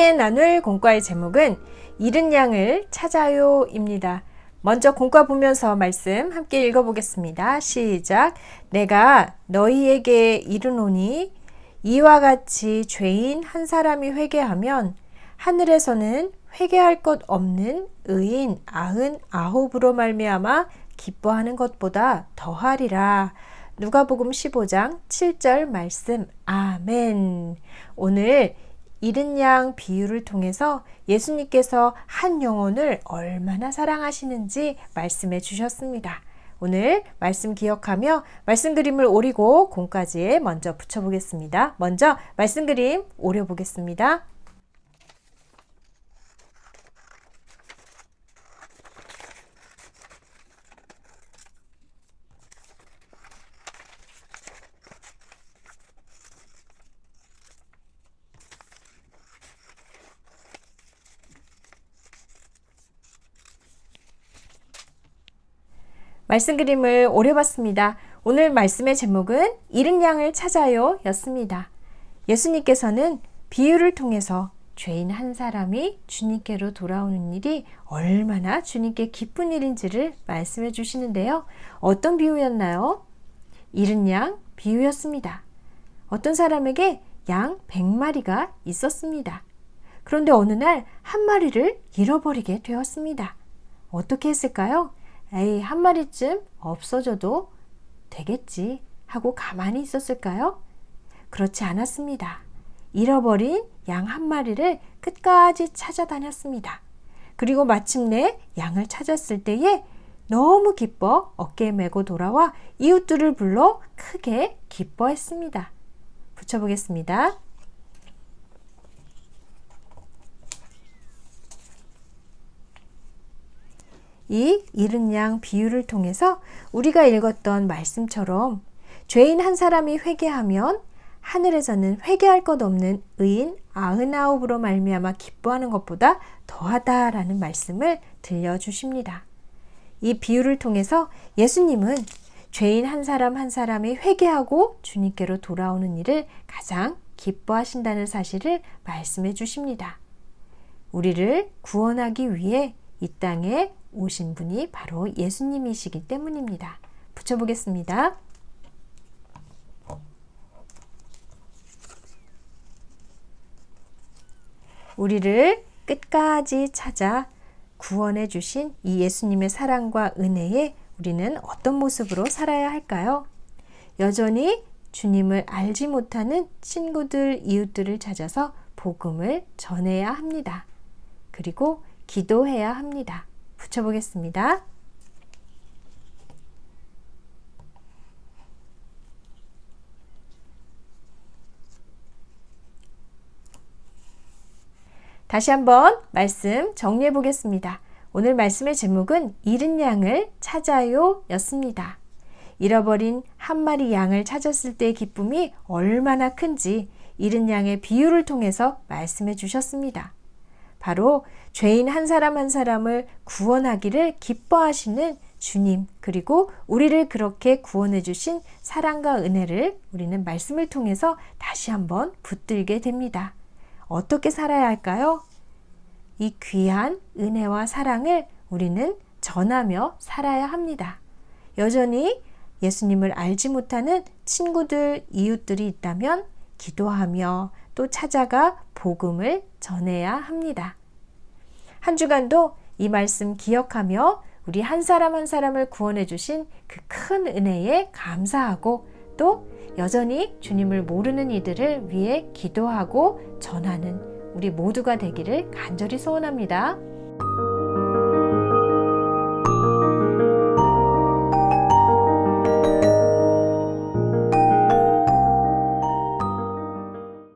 함께 나눌 공과의 제목은 잃은 양을 찾아요 입니다. 먼저 공과 보면서 말씀 함께 읽어보겠습니다. 시작. 내가 너희에게 이르노니 이와 같이 죄인 한 사람이 회개하면 하늘에서는 회개할 것 없는 의인 99으로 말미암아 기뻐하는 것보다 더하리라. 누가복음 15장 7절 말씀. 아멘. 오늘 잃은 양 비유를 통해서 예수님께서 한 영혼을 얼마나 사랑하시는지 말씀해 주셨습니다. 오늘 말씀 기억하며 말씀 그림을 오리고 공까지에 먼저 붙여보겠습니다. 먼저 말씀 그림 오려보겠습니다. 말씀 그림을 오려봤습니다. 오늘 말씀의 제목은 잃은 양을 찾아요 였습니다. 예수님께서는 비유를 통해서 죄인 한 사람이 주님께로 돌아오는 일이 얼마나 주님께 기쁜 일인지를 말씀해 주시는데요. 어떤 비유였나요? 잃은 양 비유였습니다. 어떤 사람에게 양 100마리가 있었습니다. 그런데 어느 날 한 마리를 잃어버리게 되었습니다. 어떻게 했을까요? 에이, 한 마리쯤 없어져도 되겠지 하고 가만히 있었을까요? 그렇지 않았습니다. 잃어버린 양 한 마리를 끝까지 찾아다녔습니다. 그리고 마침내 양을 찾았을 때에 너무 기뻐 어깨에 메고 돌아와 이웃들을 불러 크게 기뻐했습니다. 붙여보겠습니다. 이 잃은 양 비유를 통해서 우리가 읽었던 말씀처럼 죄인 한 사람이 회개하면 하늘에서는 회개할 것 없는 의인 99으로 말미암아 기뻐하는 것보다 더하다라는 말씀을 들려주십니다. 이 비유를 통해서 예수님은 죄인 한 사람 한 사람이 회개하고 주님께로 돌아오는 일을 가장 기뻐하신다는 사실을 말씀해 주십니다. 우리를 구원하기 위해 이 땅에 오신 분이 바로 예수님이시기 때문입니다. 붙여보겠습니다. 우리를 끝까지 찾아 구원해 주신 이 예수님의 사랑과 은혜에 우리는 어떤 모습으로 살아야 할까요? 여전히 주님을 알지 못하는 친구들, 이웃들을 찾아서 복음을 전해야 합니다. 그리고 기도해야 합니다. 붙여보겠습니다. 다시 한번 말씀 정리해 보겠습니다. 오늘 말씀의 제목은 잃은 양을 찾아요 였습니다. 잃어버린 한 마리 양을 찾았을 때의 기쁨이 얼마나 큰지 잃은 양의 비유를 통해서 말씀해 주셨습니다. 바로 죄인 한 사람 한 사람을 구원하기를 기뻐하시는 주님, 그리고 우리를 그렇게 구원해 주신 사랑과 은혜를 우리는 말씀을 통해서 다시 한번 붙들게 됩니다. 어떻게 살아야 할까요? 이 귀한 은혜와 사랑을 우리는 전하며 살아야 합니다. 여전히 예수님을 알지 못하는 친구들, 이웃들이 있다면 기도하며 또 찾아가 복음을 전해야 합니다. 한 주간도 이 말씀 기억하며 우리 한 사람 한 사람을 구원해 주신 그 큰 은혜에 감사하고 또 여전히 주님을 모르는 이들을 위해 기도하고 전하는 우리 모두가 되기를 간절히 소원합니다.